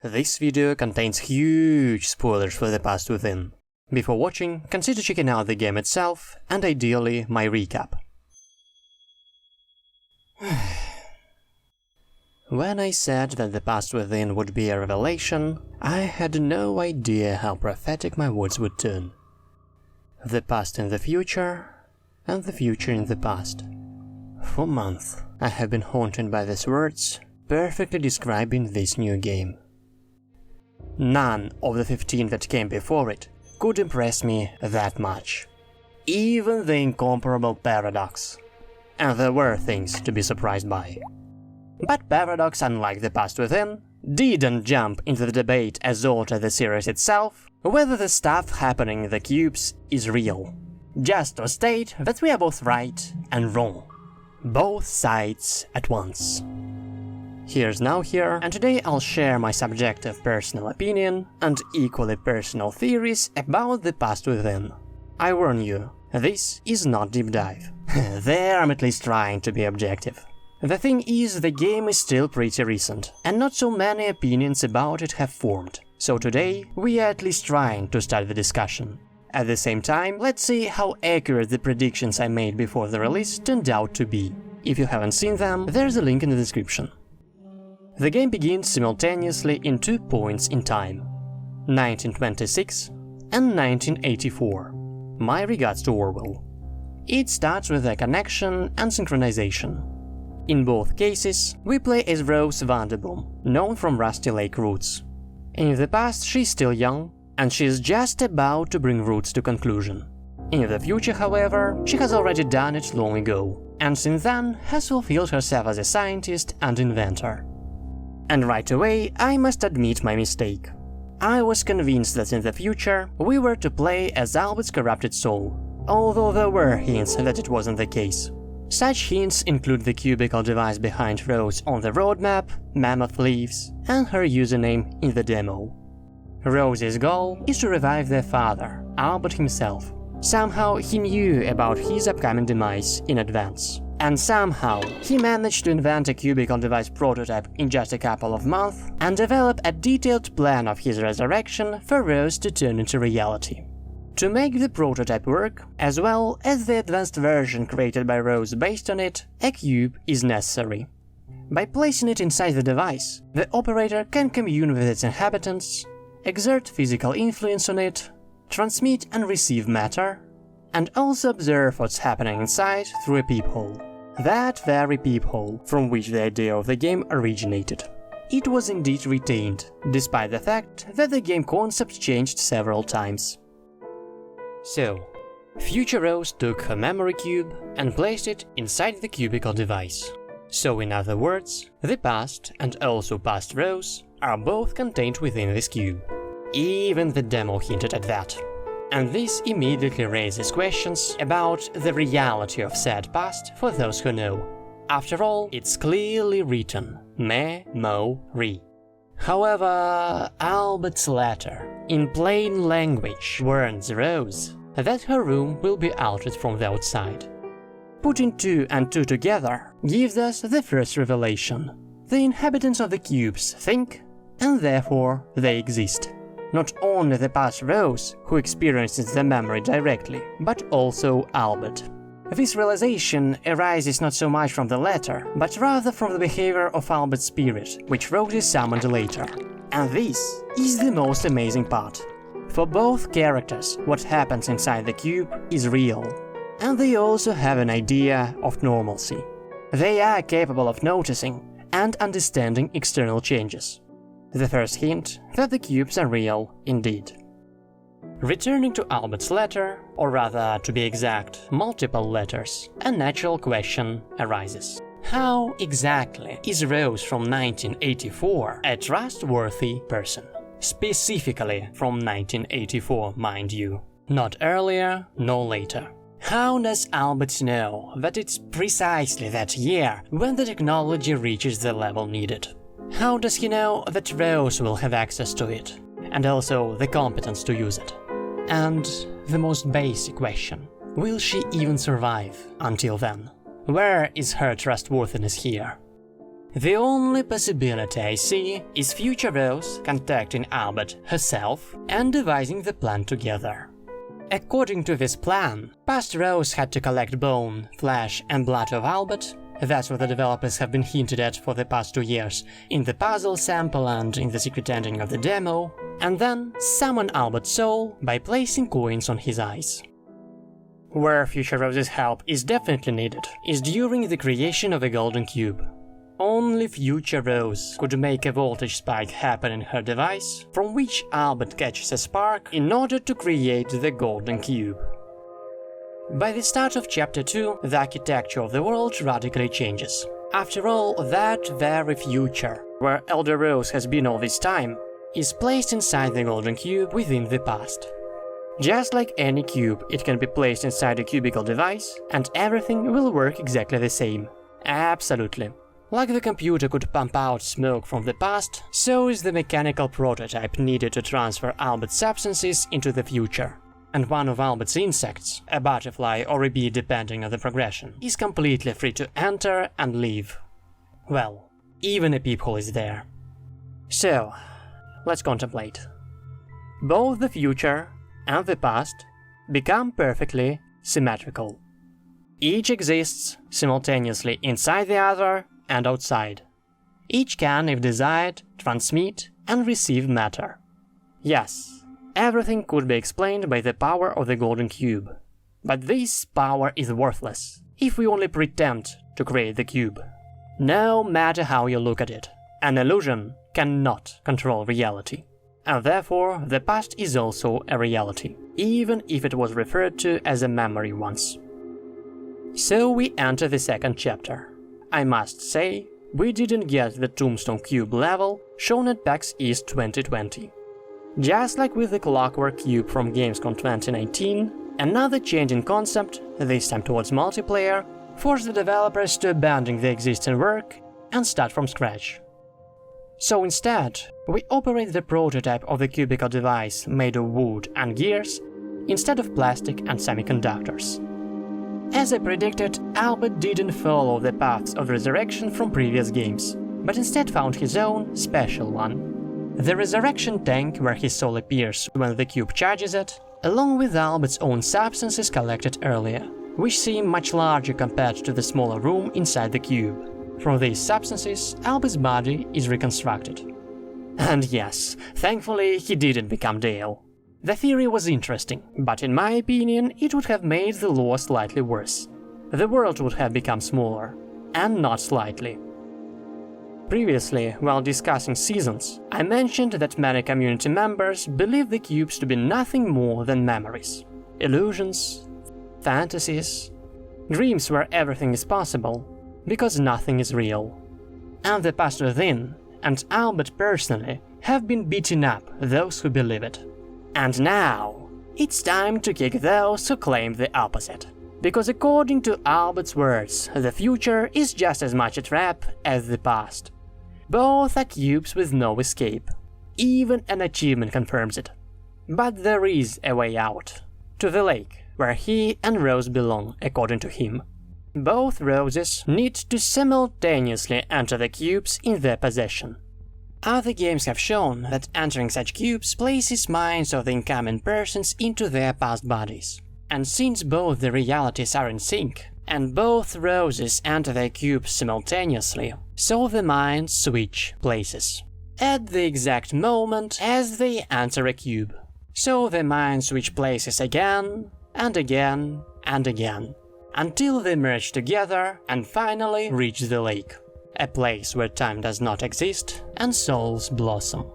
This video contains huge spoilers for The Past Within. Before watching, consider checking out the game itself, and ideally my recap. When I said that The Past Within would be a revelation, I had no idea how prophetic my words would turn. The past in the future, and the future in the past. For months, I have been haunted by these words, perfectly describing this new game. None of the 15 that came before it could impress me that much. Even the incomparable Paradox. And there were things to be surprised by. But Paradox, unlike The Past Within, didn't jump into the debate as old as the series itself, whether the stuff happening in the cubes is real. Just to state that we are both right and wrong. Both sides at once. Here's Now Here, and today I'll share my subjective personal opinion and equally personal theories about The Past Within. I warn you, this is not deep dive. There I'm at least trying to be objective. The thing is, the game is still pretty recent, and not so many opinions about it have formed, so today we are at least trying to start the discussion. At the same time, let's see how accurate the predictions I made before the release turned out to be. If you haven't seen them, there's a link in the description. The game begins simultaneously in 2 points in time, 1926 and 1984. My regards to Orwell. It starts with a connection and synchronization. In both cases, we play as Rose Vanderboom, known from Rusty Lake Roots. In the past, she's still young, and she's just about to bring Roots to conclusion. In the future, however, she has already done it long ago, and since then has fulfilled herself as a scientist and inventor. And right away, I must admit my mistake. I was convinced that in the future, we were to play as Albert's corrupted soul, although there were hints that it wasn't the case. Such hints include the cubicle device behind Rose on the roadmap, mammoth leaves, and her username in the demo. Rose's goal is to revive their father, Albert himself. Somehow he knew about his upcoming demise in advance. And somehow he managed to invent a cubicle device prototype in just a couple of months and develop a detailed plan of his resurrection for Rose to turn into reality. To make the prototype work, as well as the advanced version created by Rose based on it, a cube is necessary. By placing it inside the device, the operator can commune with its inhabitants, exert physical influence on it, transmit and receive matter, and also observe what's happening inside through a peephole. That very peephole from which the idea of the game originated. It was indeed retained, despite the fact that the game concept changed several times. So, future Rose took her memory cube and placed it inside the cubicle device. So in other words, the past and also past Rose are both contained within this cube. Even the demo hinted at that. And this immediately raises questions about the reality of said past for those who know. After all, it's clearly written me-mo-re. However, Albert's letter, in plain language, warns Rose that her room will be altered from the outside. Putting 2 and 2 together gives us the first revelation. The inhabitants of the cubes think, and therefore they exist. Not only the past Rose, who experiences the memory directly, but also Albert. This realization arises not so much from the letter, but rather from the behavior of Albert's spirit, which Rose is summoned later. And this is the most amazing part. For both characters, what happens inside the cube is real. And they also have an idea of normalcy. They are capable of noticing and understanding external changes. The first hint that the cubes are real indeed. Returning to Albert's letter, or rather, to be exact, multiple letters, a natural question arises. How exactly is Rose from 1984 a trustworthy person? Specifically from 1984, mind you. Not earlier, nor later. How does Albert know that it's precisely that year when the technology reaches the level needed? How does he know that Rose will have access to it, and also the competence to use it? And the most basic question, will she even survive until then? Where is her trustworthiness here? The only possibility I see is future Rose contacting Albert herself and devising the plan together. According to this plan, past Rose had to collect bone, flesh and blood of Albert. That's what the developers have been hinted at for the past 2 years in the puzzle sample and in the secret ending of the demo, and then summon Albert's soul by placing coins on his eyes. Where future Rose's help is definitely needed is during the creation of a golden cube. Only future Rose could make a voltage spike happen in her device, from which Albert catches a spark in order to create the golden cube. By the start of Chapter 2, the architecture of the world radically changes. After all, that very future, where Elder Rose has been all this time, is placed inside the golden cube within the past. Just like any cube, it can be placed inside a cubical device, and everything will work exactly the same. Absolutely. Like the computer could pump out smoke from the past, so is the mechanical prototype needed to transfer Albert's substances into the future. And one of Albert's insects, a butterfly or a bee depending on the progression, is completely free to enter and leave. Well, even a peephole is there. So, let's contemplate. Both the future and the past become perfectly symmetrical. Each exists simultaneously inside the other and outside. Each can, if desired, transmit and receive matter. Yes, everything could be explained by the power of the golden cube. But this power is worthless if we only pretend to create the cube. No matter how you look at it, an illusion cannot control reality. And therefore, the past is also a reality, even if it was referred to as a memory once. So we enter the second chapter. I must say, we didn't get the Tombstone Cube level shown at PAX East 2020. Just like with the Clockwork Cube from Gamescom 2019, another change in concept, this time towards multiplayer, forced the developers to abandon the existing work and start from scratch. So instead, we operate the prototype of the cubical device made of wood and gears instead of plastic and semiconductors. As I predicted, Albert didn't follow the paths of resurrection from previous games, but instead found his own special one. The resurrection tank where his soul appears when the cube charges it, along with Albert's own substances collected earlier, which seem much larger compared to the smaller room inside the cube. From these substances, Albert's body is reconstructed. And yes, thankfully he didn't become Dale. The theory was interesting, but in my opinion it would have made the lore slightly worse. The world would have become smaller, and not slightly. Previously, while discussing seasons, I mentioned that many community members believe the cubes to be nothing more than memories, illusions, fantasies, dreams where everything is possible, because nothing is real. And the past within, and Albert personally, have been beating up those who believe it. And now, it's time to kick those who claim the opposite. Because according to Albert's words, the future is just as much a trap as the past. Both are cubes with no escape. Even an achievement confirms it. But there is a way out. To the lake, where he and Rose belong, according to him. Both Roses need to simultaneously enter the cubes in their possession. Other games have shown that entering such cubes places minds of the incoming persons into their past bodies. And since both the realities are in sync, and both Roses enter their cubes simultaneously, so the minds switch places. At the exact moment as they enter a cube. So the minds switch places again, and again, and again, until they merge together and finally reach the lake. A place where time does not exist and souls blossom.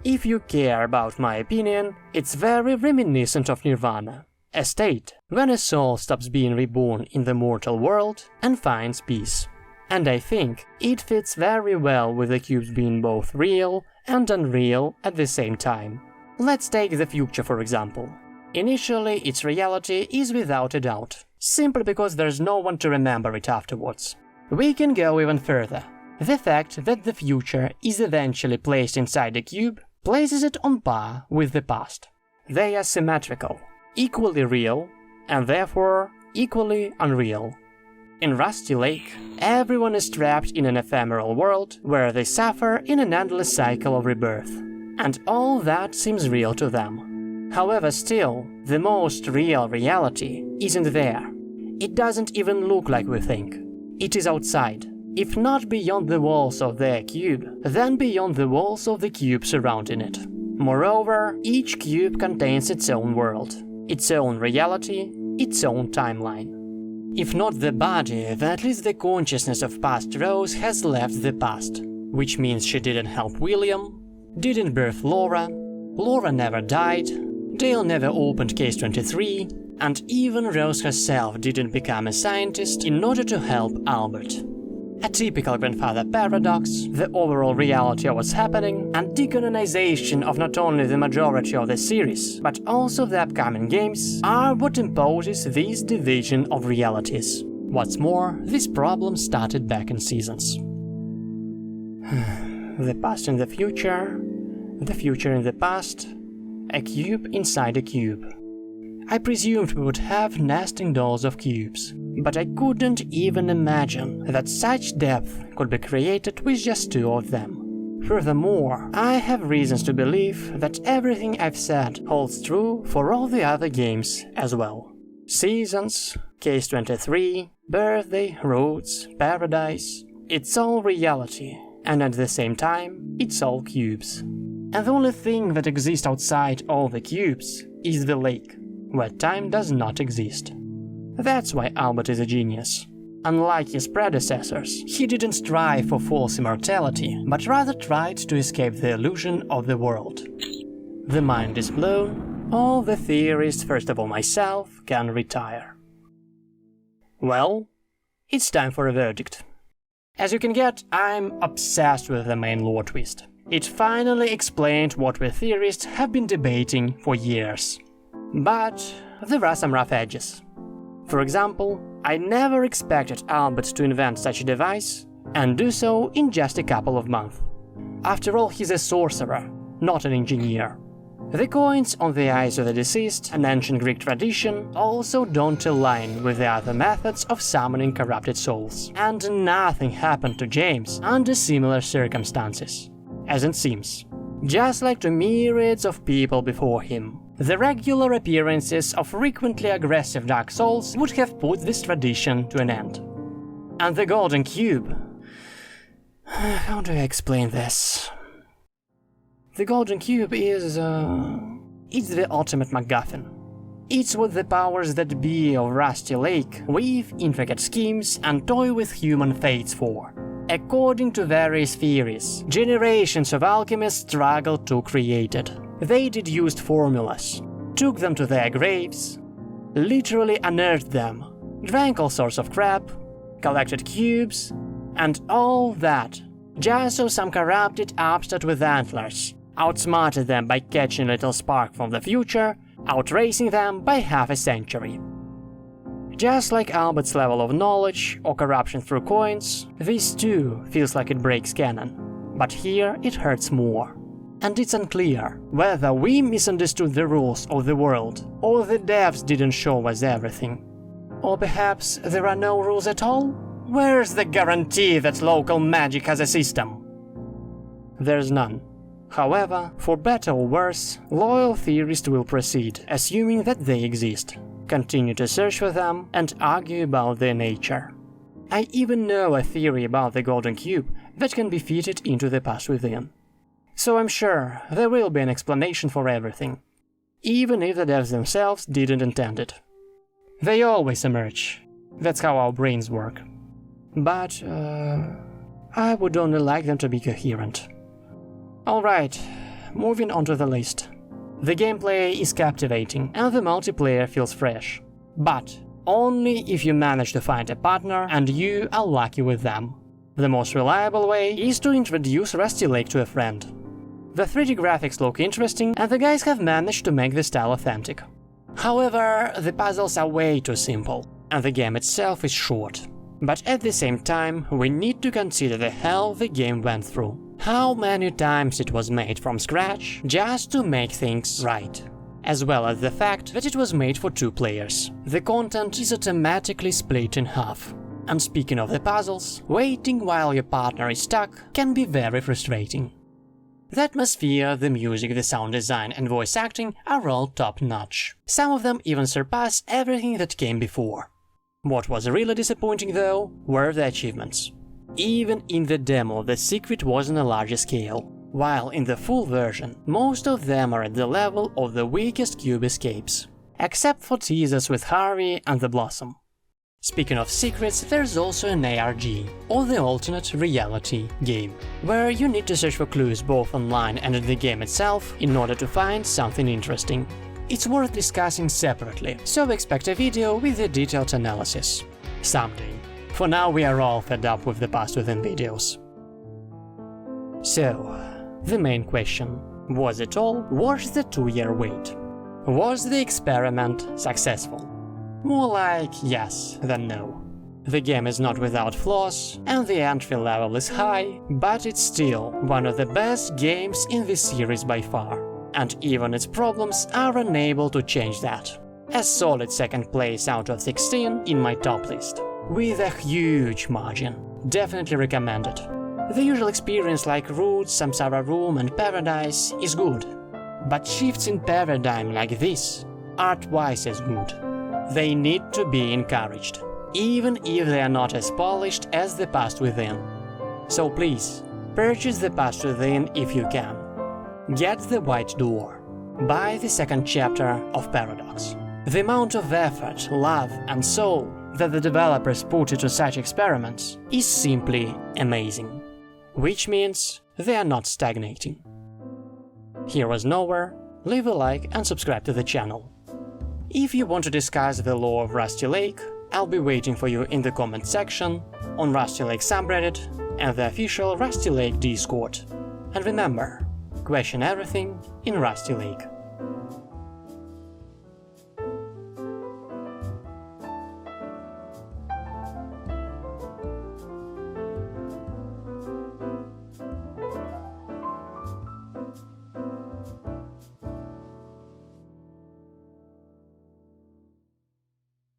If you care about my opinion, it's very reminiscent of Nirvana, a state when a soul stops being reborn in the mortal world and finds peace. And I think it fits very well with the cubes being both real and unreal at the same time. Let's take the future for example. Initially, its reality is without a doubt, simply because there's no one to remember it afterwards. We can go even further. The fact that the future is eventually placed inside a cube places it on par with the past. They are symmetrical, equally real, and therefore equally unreal. In Rusty Lake, everyone is trapped in an ephemeral world where they suffer in an endless cycle of rebirth. And all that seems real to them. However, still, the most real reality isn't there. It doesn't even look like we think. It is outside. If not beyond the walls of their cube, then beyond the walls of the cube surrounding it. Moreover, each cube contains its own world, its own reality, its own timeline. If not the body, then at least the consciousness of past Rose has left the past, which means she didn't help William, didn't birth Laura, Laura never died, Dale never opened Case 23, and even Rose herself didn't become a scientist in order to help Albert. A typical grandfather paradox, the overall reality of what's happening, and decanonization of not only the majority of the series, but also the upcoming games, are what imposes this division of realities. What's more, this problem started back in Seasons. The past in the future in the past, a cube inside a cube. I presumed we would have nesting dolls of cubes, but I couldn't even imagine that such depth could be created with just 2 of them. Furthermore, I have reasons to believe that everything I've said holds true for all the other games as well. Seasons, Case 23, Birthday, Roots, Paradise, it's all reality, and at the same time, it's all cubes. And the only thing that exists outside all the cubes is the lake, where time does not exist. That's why Albert is a genius. Unlike his predecessors, he didn't strive for false immortality, but rather tried to escape the illusion of the world. The mind is blown, all the theorists, first of all myself, can retire. Well, it's time for a verdict. As you can get, I'm obsessed with the main lore twist. It finally explained what we theorists have been debating for years. But there are some rough edges. For example, I never expected Albert to invent such a device, and do so in just a couple of months. After all, he's a sorcerer, not an engineer. The coins on the eyes of the deceased, an ancient Greek tradition, also don't align with the other methods of summoning corrupted souls, and nothing happened to James under similar circumstances, as it seems. Just like to myriads of people before him, the regular appearances of frequently aggressive dark souls would have put this tradition to an end. And the Golden Cube... How do I explain this? The Golden Cube is... it's the ultimate MacGuffin. It's what the powers that be of Rusty Lake weave intricate schemes and toy with human fates for. According to various theories, generations of alchemists struggled to create it. They deduced formulas, took them to their graves, literally unearthed them, drank all sorts of crap, collected cubes, and all that, just so some corrupted upstart with antlers outsmarted them by catching a little spark from the future, outracing them by half a century. Just like Albert's level of knowledge or corruption through coins, this too feels like it breaks canon. But here it hurts more. And it's unclear whether we misunderstood the rules of the world, or the devs didn't show us everything. Or perhaps there are no rules at all? Where's the guarantee that local magic has a system? There's none. However, for better or worse, loyal theorists will proceed, assuming that they exist, continue to search for them, and argue about their nature. I even know a theory about the Golden Cube that can be fitted into the past within. So I'm sure there will be an explanation for everything, even if the devs themselves didn't intend it. They always emerge. That's how our brains work. But, I would only like them to be coherent. Alright, moving on to the list. The gameplay is captivating and the multiplayer feels fresh. But only if you manage to find a partner and you are lucky with them. The most reliable way is to introduce Rusty Lake to a friend. The 3D graphics look interesting and the guys have managed to make the style authentic. However, the puzzles are way too simple, and the game itself is short. But at the same time, we need to consider the hell the game went through. How many times it was made from scratch just to make things right. As well as the fact that it was made for 2 players. The content is automatically split in half. And speaking of the puzzles, waiting while your partner is stuck can be very frustrating. The atmosphere, the music, the sound design and voice acting are all top-notch. Some of them even surpass everything that came before. What was really disappointing though were the achievements. Even in the demo the secret was on a larger scale, while in the full version most of them are at the level of the weakest cube escapes, except for teasers with Harvey and the Blossom. Speaking of secrets, there's also an ARG, or the alternate reality game, where you need to search for clues both online and in the game itself in order to find something interesting. It's worth discussing separately, so expect a video with a detailed analysis. Someday. For now we are all fed up with the Past Within videos. So, the main question: was it all worth the 2-year wait? Was the experiment successful? More like yes than no. The game is not without flaws, and the entry level is high, but it's still one of the best games in this series by far, and even its problems are unable to change that. A solid second place out of 16 in my top list, with a huge margin. Definitely recommended. The usual experience like Roots, Samsara Room and Paradise is good, but shifts in paradigm like this are twice as good. They need to be encouraged, even if they are not as polished as The Past Within. So please, purchase The Past Within if you can. Get the White Door. Buy the second chapter of Paradox. The amount of effort, love and soul that the developers put into such experiments is simply amazing. Which means they are not stagnating. Here was Nowhere, leave a like and subscribe to the channel. If you want to discuss the lore of Rusty Lake, I'll be waiting for you in the comment section, on Rusty Lake subreddit and the official Rusty Lake Discord. And remember, question everything in Rusty Lake.